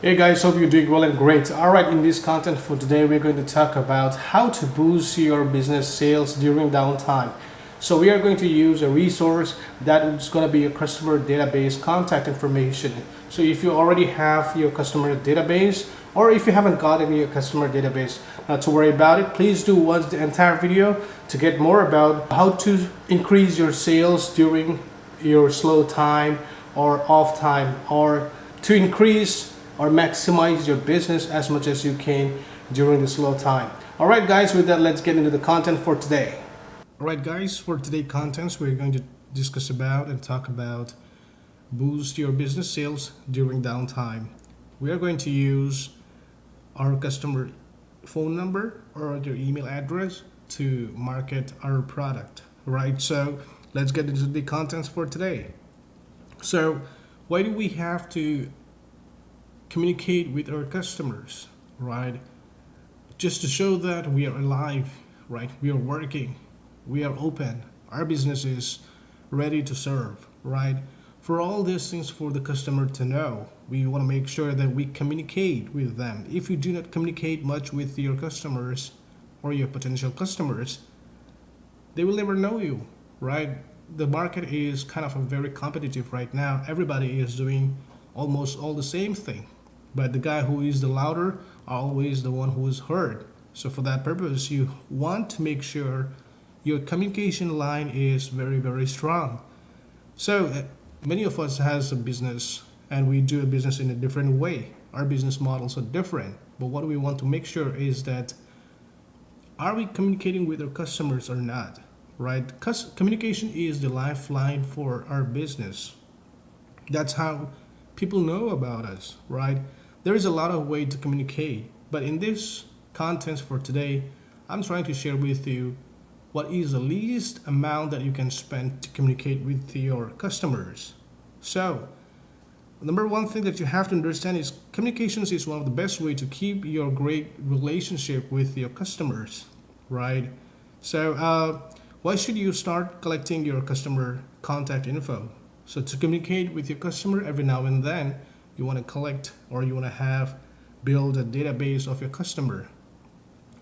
Hey guys, hope you're doing well and great. Alright, in this content for today, we're going to talk about how to boost your business sales during downtime. So we are going to use a resource that is going to be your customer database contact information. So if you already have your customer database, or if you haven't gotten your customer database, not to worry about it. Please do watch the entire video to get more about how to increase your sales during your slow time or off time, or to increase or maximize your business as much as you can during the slow time. All right, guys, with that, let's get into the content for today. All right, guys, for today's contents, we're going to discuss about and talk about boost your business sales during downtime. We are going to use our customer phone number or their email address to market our product, right? So let's get into the contents for today. So why do we have to communicate with our customers, right? Just to show that we are alive, right? We are working, we are open, our business is ready to serve, right? For all these things for the customer to know, we want to make sure that we communicate with them. If you do not communicate much with your customers or your potential customers, they will never know you, right? The market is kind of a very competitive right now. Everybody is doing almost all the same thing, but the guy who is the louder always the one who is heard. So for that purpose, you want to make sure your communication line is very strong. So many of us has a business and we do a business in a different way. Our business models are different, but what we want to make sure is that are we communicating with our customers or not, right? Because communication is the lifeline for our business. That's how people know about us, right? There is a lot of way to communicate, but in this content for today, I'm trying to share with you what is the least amount that you can spend to communicate with your customers. So, number one thing that you have to understand is communications is one of the best way to keep your great relationship with your customers, right? So, why should you start collecting your customer contact info? So to communicate with your customer every now and then, you want to collect or you want to have build a database of your customer.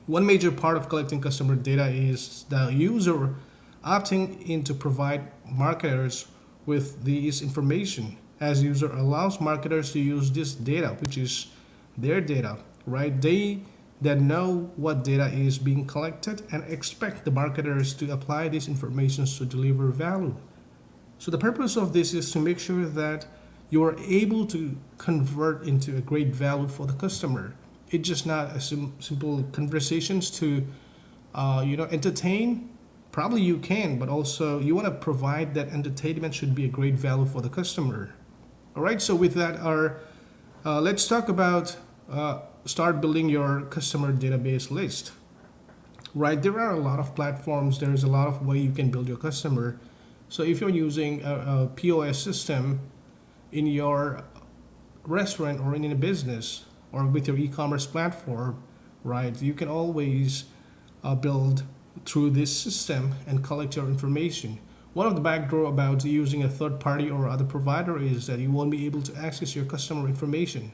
One major part of collecting customer data is the user opting in to provide marketers with this information, as user allows marketers to use this data, which is their data, right? They that know what data is being collected and expect the marketers to apply these information to deliver value. So the purpose of this is to make sure that you are able to convert into a great value for the customer. It's just not a simple conversations to, entertain. Probably you can, but also you want to provide that entertainment should be a great value for the customer. All right. So with that, let's talk about start building your customer database list. Right. There are a lot of platforms. There is a lot of way you can build your customer. So if you're using a POS system in your restaurant or in a business or with your e-commerce platform, right, you can always build through this system and collect your information. One of the backdoor about using a third party or other provider is that you won't be able to access your customer information,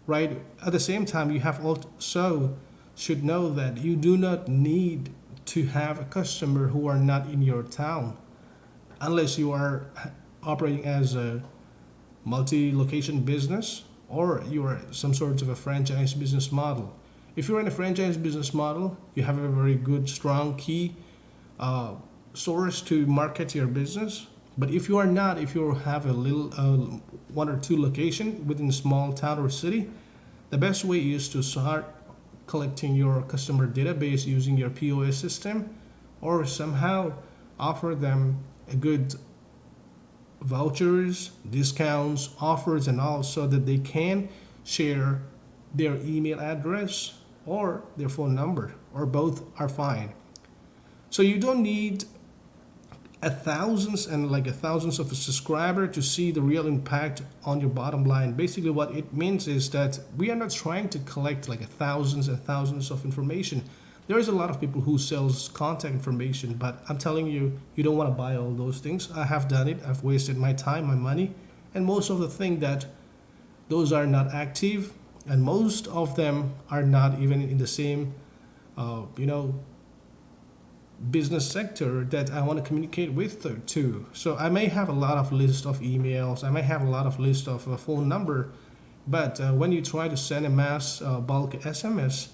right? At the same time, you have also should know that you do not need to have a customer who are not in your town unless you are operating as a multi-location business or you are some sort of a franchise business model. If you're in a franchise business model, you have a very good, strong key source to market your business. But if you are not, if you have a little one or two location within a small town or city, the best way is to start collecting your customer database using your POS system or somehow offer them a good vouchers, discounts, offers, and all so that they can share their email address or their phone number, or both are fine. So you don't need thousands of a subscriber to see the real impact on your bottom line. Basically what it means is that we are not trying to collect like thousands and thousands of information. There is a lot of people who sells contact information, but I'm telling you, you don't want to buy all those things. I have done it. I've wasted my time, my money, and most of the thing that those are not active, and most of them are not even in the same you know business sector that I want to communicate with too. So I may have a lot of list of emails, I may have a lot of list of phone number, but when you try to send a mass bulk SMS,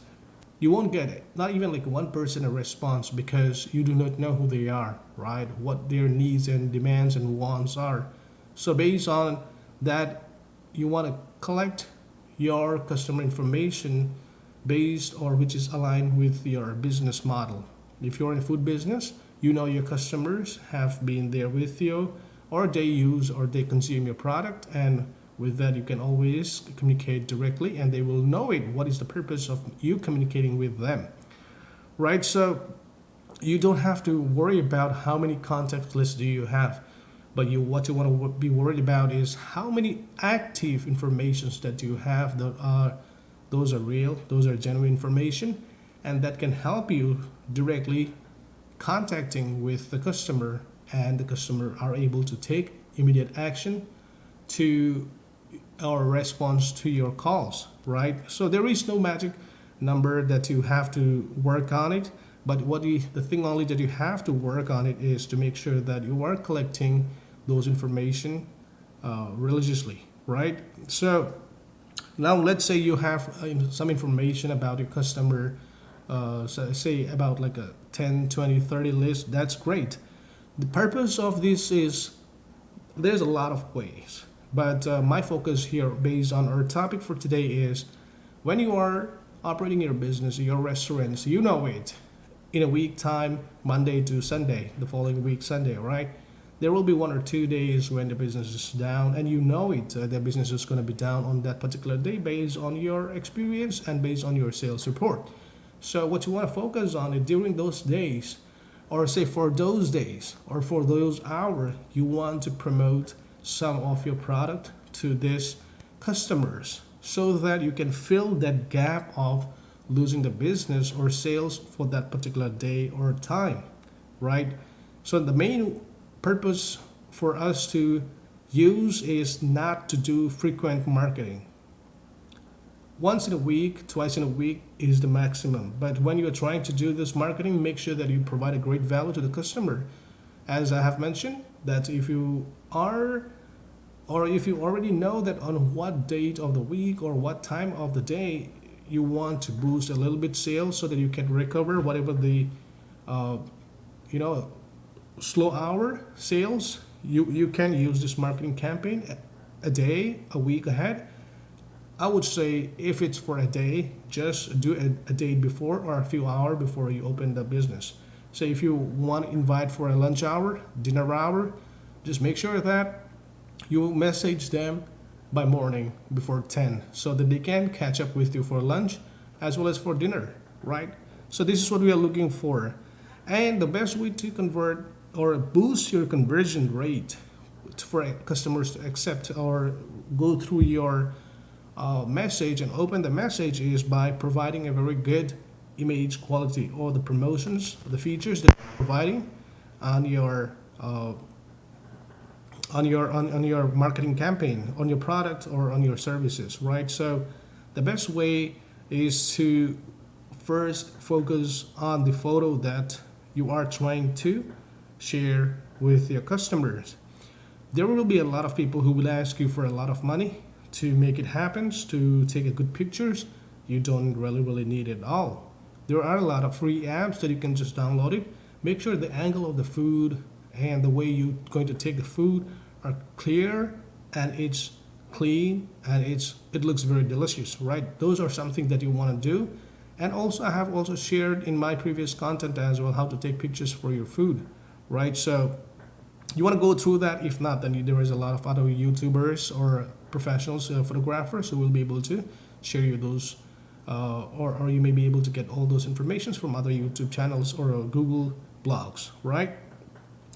you won't get it. Not even like 1% a response, because you do not know who they are, right? What their needs and demands and wants are. So based on that, you want to collect your customer information based or which is aligned with your business model. If you're in a food business, you know your customers have been there with you, or they use or they consume your product, and with that you can always communicate directly and they will know it. What is the purpose of you communicating with them, right? So you don't have to worry about how many contact lists do you have, but what you want to be worried about is how many active informations that you have that are those are real, those are genuine information, and that can help you directly contacting with the customer, and the customer are able to take immediate action to or response to your calls, right? So there is no magic number that you have to work on it, but the thing only that you have to work on it is to make sure that you are collecting those information religiously, right? So now let's say you have some information about your customer, so say about like a 10, 20, 30 list. That's great. The purpose of this is there's a lot of ways, but my focus here based on our topic for today is when you are operating your business, your restaurants, you know it, in a week time, Monday to Sunday, the following week Sunday, right? There will be 1 or 2 days when the business is down, and you know it, the business is going to be down on that particular day based on your experience and based on your sales report. So what you want to focus on is during those days, or say for those days or for those hours, you want to promote some of your product to these customers so that you can fill that gap of losing the business or sales for that particular day or time, right? So the main purpose for us to use is not to do frequent marketing. Once in a week, twice in a week is the maximum. But when you're trying to do this marketing, make sure that you provide a great value to the customer. As I have mentioned, that if you are or if you already know that on what date of the week or what time of the day you want to boost a little bit sales so that you can recover whatever the uh, you know slow hour sales, you can use this marketing campaign a day, a week ahead. I would say if it's for a day, just do it a day before or a few hours before you open the business. So if you want to invite for a lunch hour, dinner hour, just make sure that you message them by morning before 10 so that they can catch up with you for lunch as well as for dinner, right? So this is what we are looking for. And the best way to convert or boost your conversion rate for customers to accept or go through your message and open the message is by providing a very good image quality or the promotions, the features that you're providing on your on your marketing campaign, on your product or on your services, right? So the best way is to first focus on the photo that you are trying to share with your customers. There will be a lot of people who will ask you for a lot of money to make it happen, to take a good pictures. You don't really need it all. There are a lot of free apps that you can just download it. Make sure the angle of the food and the way you're going to take the food are clear and it's clean and it looks very delicious, right? Those are something that you want to do. And also I have also shared in my previous content as well how to take pictures for your food, right? So you want to go through that. If not, then there is a lot of other YouTubers or professionals, photographers who will be able to share you those or you may be able to get all those informations from other YouTube channels or Google blogs, right?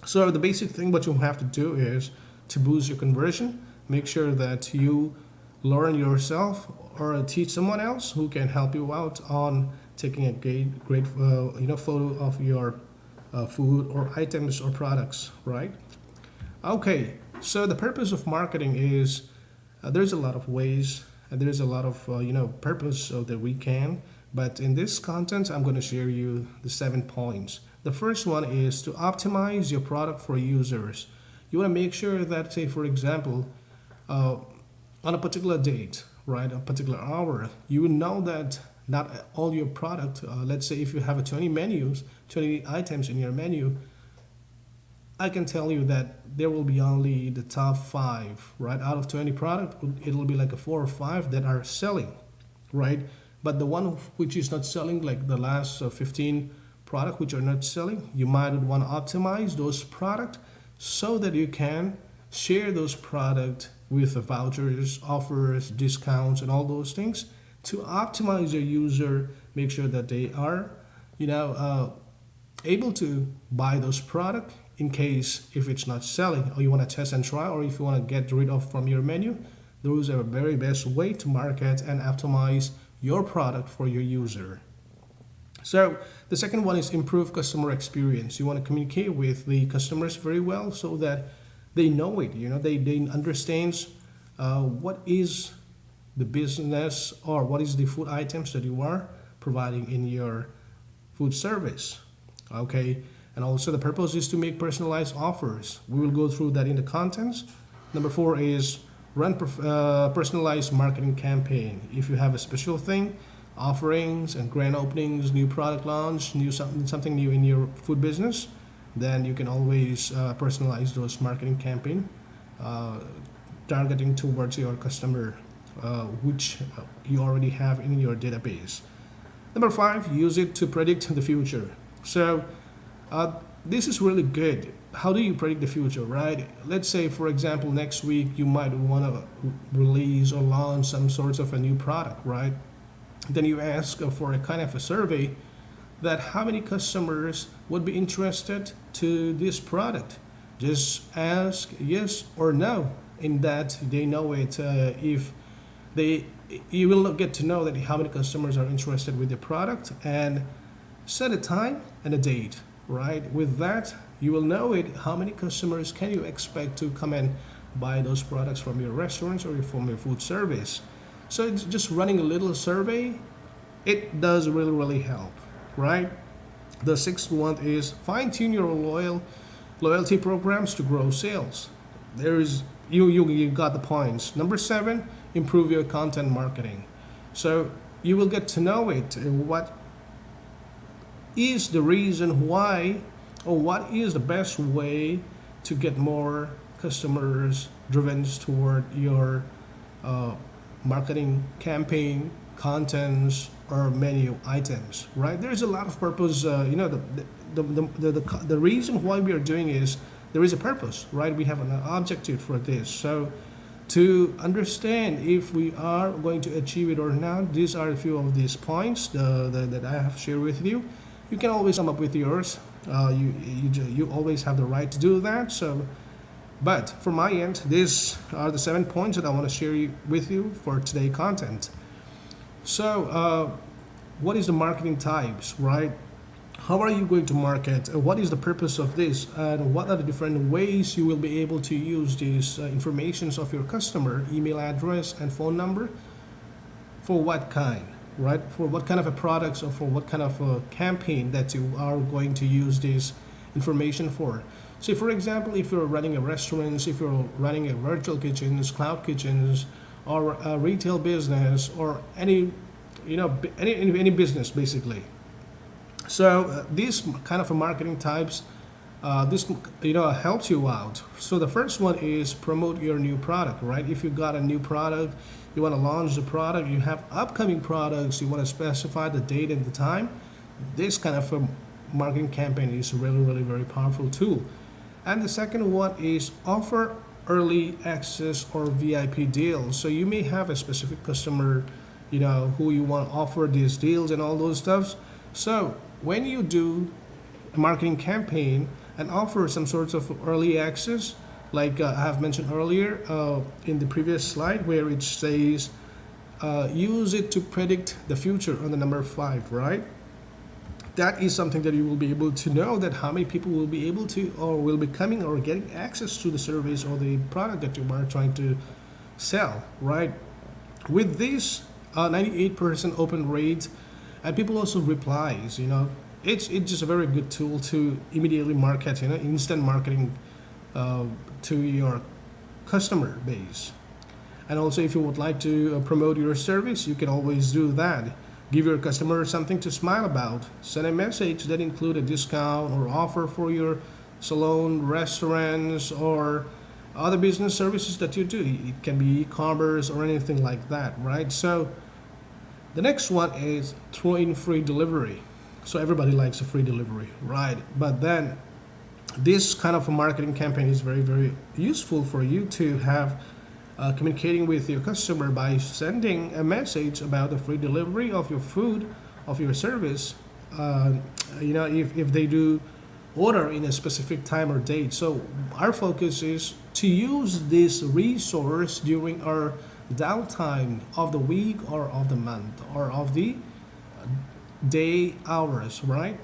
So the basic thing what you have to do is to boost your conversion, make sure that you learn yourself or teach someone else who can help you out on taking a great photo of your food or items or products, right? Okay, so the purpose of marketing is There's a lot of ways and there's a lot of purpose so that we can. But in this content, I'm going to share you the 7 points. The first one is to optimize your product for users. You want to make sure that, say, for example, on a particular date, right, a particular hour, you know that not all your product, let's say if you have a 20 items in your menu, I can tell you that there will be only the top 5, right? Out of 20 product, it'll be like a 4 or 5 that are selling, right? But the one which is not selling, like the last 15 product which are not selling, you might want to optimize those product so that you can share those product with the vouchers, offers, discounts, and all those things to optimize your user, make sure that they are, able to buy those product in case if it's not selling, or you want to test and try, or if you want to get rid of from your menu. Those are the very best way to market and optimize your product for your user. So the second one is improve customer experience. You want to communicate with the customers very well so that they know it. They understand what is the business or what is the food items that you are providing in your food service. Okay, and also the purpose is to make personalized offers. We will go through that in the contents. Number 4 is run personalized marketing campaign. If you have a special thing, offerings and grand openings, new product launch, something new in your food business, then you can always personalize those marketing campaign, targeting towards your customer, which you already have in your database. Number 5, use it to predict the future. So this is really good. How do you predict the future, right? Let's say, for example, next week you might want to release or launch some sorts of a new product, right? Then you ask for a kind of a survey that how many customers would be interested to this product. Just ask yes or no, in that they know it. You will get to know that how many customers are interested with the product, and set a time and a date, right? With that, you will know it. How many customers can you expect to come and buy those products from your restaurants or from your food service? So it's just running a little survey. It does really help, right? The 6th one is fine-tune your loyalty programs to grow sales. There is you got the points. Number 7, improve your content marketing. So you will get to know it. What is the reason why, or what is the best way to get more customers driven toward your marketing campaign, contents, or menu items, right? There's a lot of purpose. The reason why we are doing is there is a purpose, right? We have an objective for this. So to understand if we are going to achieve it or not, these are a few of these points that I have shared with you. You can always come up with yours. You always have the right to do that. So, but from my end, these are the 7 points that I want to share with you for today's content. So, what is the marketing types, right? How are you going to market? What is the purpose of this? And what are the different ways you will be able to use these informations of your customer, email address and phone number, for what kind, right? For what kind of a products or for what kind of a campaign that you are going to use this information for. So for example, if you're running a restaurant, if you're running a virtual kitchens, cloud kitchens, or a retail business, or any business basically. So these kind of marketing types, this helps you out. So the first one is promote your new product, right? If you got a new product, you want to launch the product, you have upcoming products, you want to specify the date and the time. This kind of a marketing campaign is really very powerful tool. And the second one is offer early access or VIP deals. So you may have a specific customer, who you want to offer these deals and all those stuffs. So when you do a marketing campaign and offer some sorts of early access, like I have mentioned earlier in the previous slide where it says use it to predict the future on the number 5, right? That is something that you will be able to know that how many people will be able to or will be coming or getting access to the service or the product that you are trying to sell, right? With this 98% open rate, and people also replies, it's just a very good tool to immediately market, instant marketing uh, to your customer base. And also, if you would like to promote your service, you can always do that. Give your customer something to smile about. Send a message that include a discount or offer for your salon, restaurants, or other business services that you do. It can be e-commerce or anything like that, right? So the next one is throw in free delivery. So everybody likes a free delivery, right? But then this kind of a marketing campaign is very, very useful for you to have communicating with your customer by sending a message about the free delivery of your food, of your service, if they do order in a specific time or date. So our focus is to use this resource during our downtime of the week or of the month or of the day hours, right?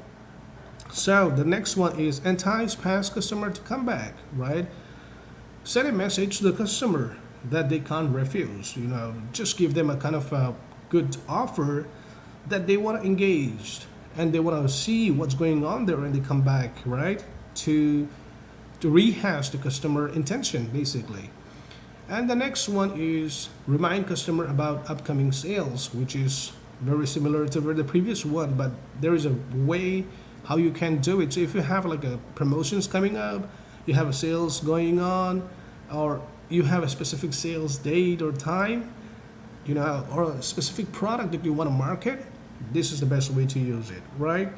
So the next one is entice past customer to come back, right? Send a message to the customer that they can't refuse. Just give them a kind of a good offer that they want to engage and they want to see what's going on there and they come back, right? To rehash the customer intention basically. And the next one is remind customer about upcoming sales, which is very similar to the previous one, but there is a way how you can do it. So if you have like a promotions coming up, you have a sales going on, or you have a specific sales date or time, or a specific product that you want to market, this is the best way to use it, right?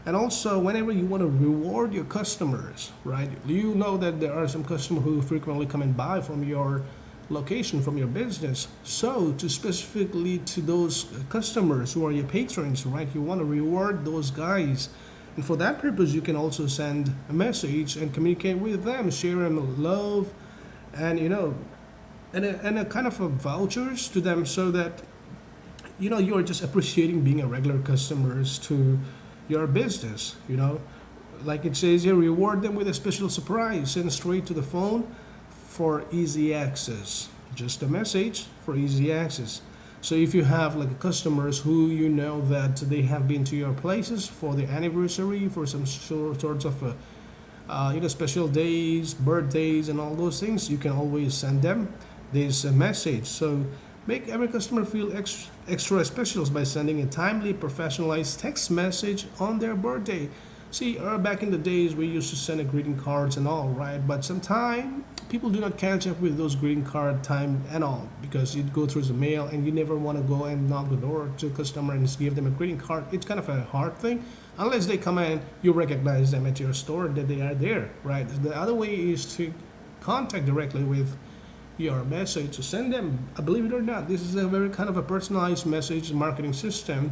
And also, whenever you want to reward your customers, right? You know that there are some customers who frequently come and buy from your location, from your business. So, to specifically to those customers who are your patrons, right? You want to reward those guys. And for that purpose, you can also send a message and communicate with them, share them love, and and a kind of a vouchers to them so that you're just appreciating being a regular customers to your business. Like it says here, reward them with a special surprise send straight to the phone for easy access. Just a message for easy access. So if you have like customers who that they have been to your places for the anniversary, for some sorts of special days, birthdays, and all those things, you can always send them this message. So make every customer feel extra special by sending a timely, professionalized text message on their birthday. See, back in the days, we used to send a greeting cards and all, right? But sometimes people do not catch up with those greeting card time and all because you go through the mail and you never want to go and knock the door to a customer and give them a greeting card. It's kind of a hard thing. Unless they come in, you recognize them at your store that they are there, right? The other way is to contact directly with your message to send them. Believe it or not, this is a very kind of a personalized message marketing system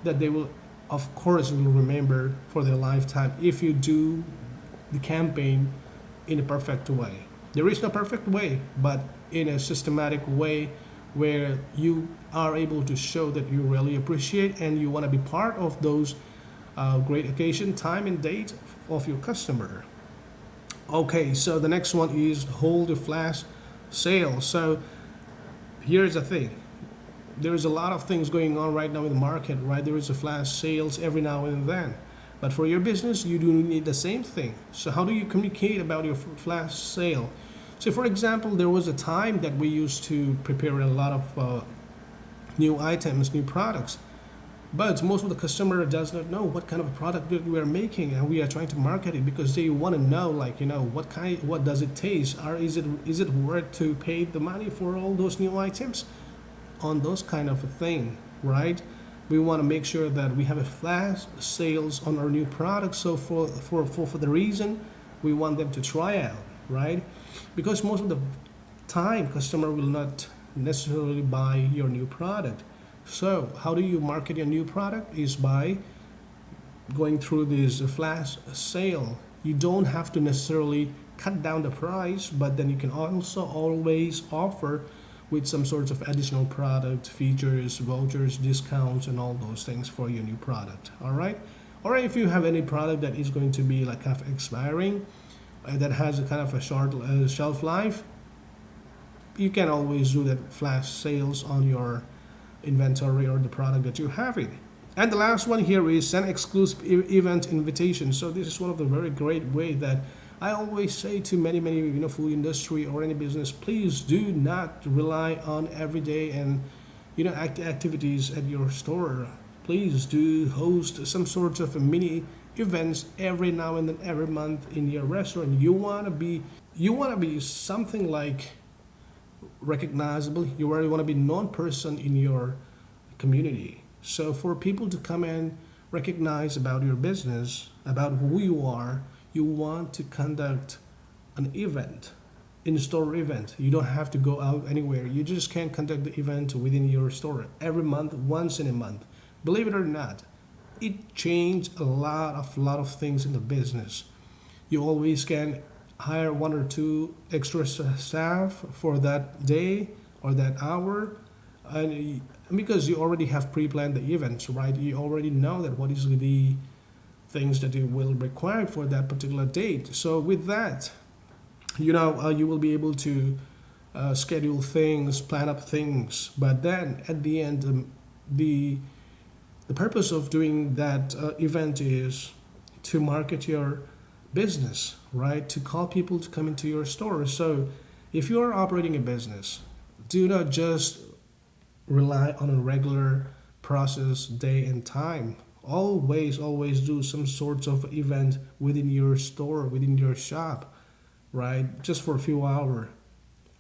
that they will, of course, will remember for their lifetime if you do the campaign in a perfect way. There is no perfect way, but in a systematic way where you are able to show that you really appreciate and you want to be part of those great occasion, time, and date of your customer. Okay, so the next one is hold a flash sale. So here's the thing. There's a lot of things going on right now in the market, right? There is a flash sales every now and then. But for your business, you do need the same thing. So how do you communicate about your flash sale? So for example, there was a time that we used to prepare a lot of new items, new products. But most of the customer does not know what kind of a product that we are making, and we are trying to market it because they want to know, like, what does it taste, or is it worth to pay the money for all those new items, on those kind of a thing, right? We want to make sure that we have a flash sales on our new products. So for the reason we want them to try out, right? Because most of the time, customer will not necessarily buy your new product. So how do you market your new product is by going through this flash sale. You don't have to necessarily cut down the price, but then you can also always offer with some sorts of additional product features, vouchers, discounts, and all those things for your new product. All right. Or if you have any product that is going to be like half expiring, that has a kind of a short shelf life, you can always do that flash sales on your inventory or the product that you have it. And the last one here is send exclusive event invitations. So this is one of the very great way that I always say to many food industry or any business, please do not rely on everyday and activities at your store. Please do host some sort of a mini events every now and then, every month in your restaurant. You wanna be something like recognizable. You really want to be known person in your community. So for people to come and recognize about your business, about who you are, you want to conduct an event, in-store event. You don't have to go out anywhere. You just can conduct the event within your store every month, once in a month. Believe it or not, it changed a lot of things in the business. You always can hire 1 or 2 extra staff for that day or that hour, and because you already have pre-planned the events, right? You already know that what is the things that you will require for that particular date. So with that, you will be able to schedule things, plan up things. But then at the end, the purpose of doing that event is to market your business, right? To call people to come into your store. So if you are operating a business, do not just rely on a regular process, day and time. Always do some sorts of event within your store, within your shop, right? Just for a few hours.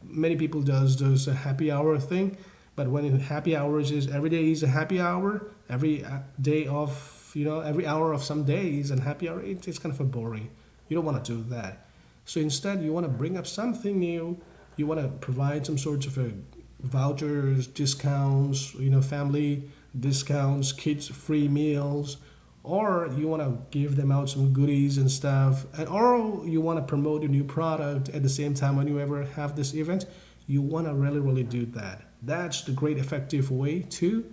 Many people does a happy hour thing, but when happy hours is every day is a happy hour, every day of every hour of some days and happy hour, it's kind of a boring. You don't want to do that. So instead, you want to bring up something new. You want to provide some sorts of vouchers, discounts, family discounts, kids free meals, or you want to give them out some goodies and stuff, or you want to promote a new product at the same time when you ever have this event. You want to really do that. That's the great effective way to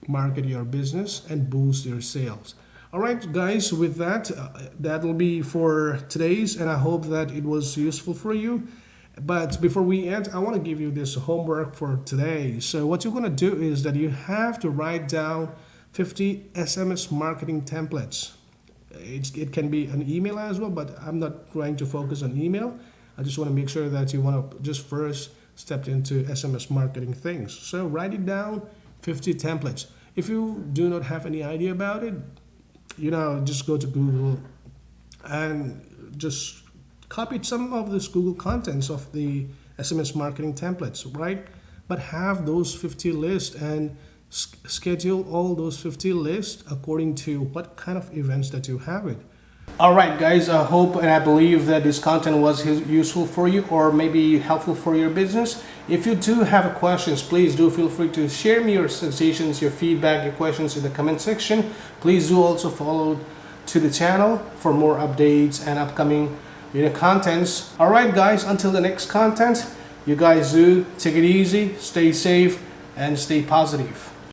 market your business and boost your sales. All right, guys, with that, that'll be for today's, and I hope that it was useful for you. But before we end, I want to give you this homework for today. So what you're going to do is that you have to write down 50 SMS marketing templates. It can be an email as well, but I'm not going to focus on email. I just want to make sure that you want to just first step into SMS marketing things. So write it down, 50 templates. If you do not have any idea about it, just go to Google and just copy some of this Google contents of the SMS marketing templates, right? But have those 50 lists and schedule all those 50 lists according to what kind of events that you have it. All right, guys, I hope and I believe that this content was useful for you or maybe helpful for your business. If you do have questions, please do feel free to share me your suggestions, your feedback, your questions in the comment section. Please do also follow to the channel for more updates and upcoming contents. All right, guys, until the next content, you guys do take it easy, stay safe, and stay positive.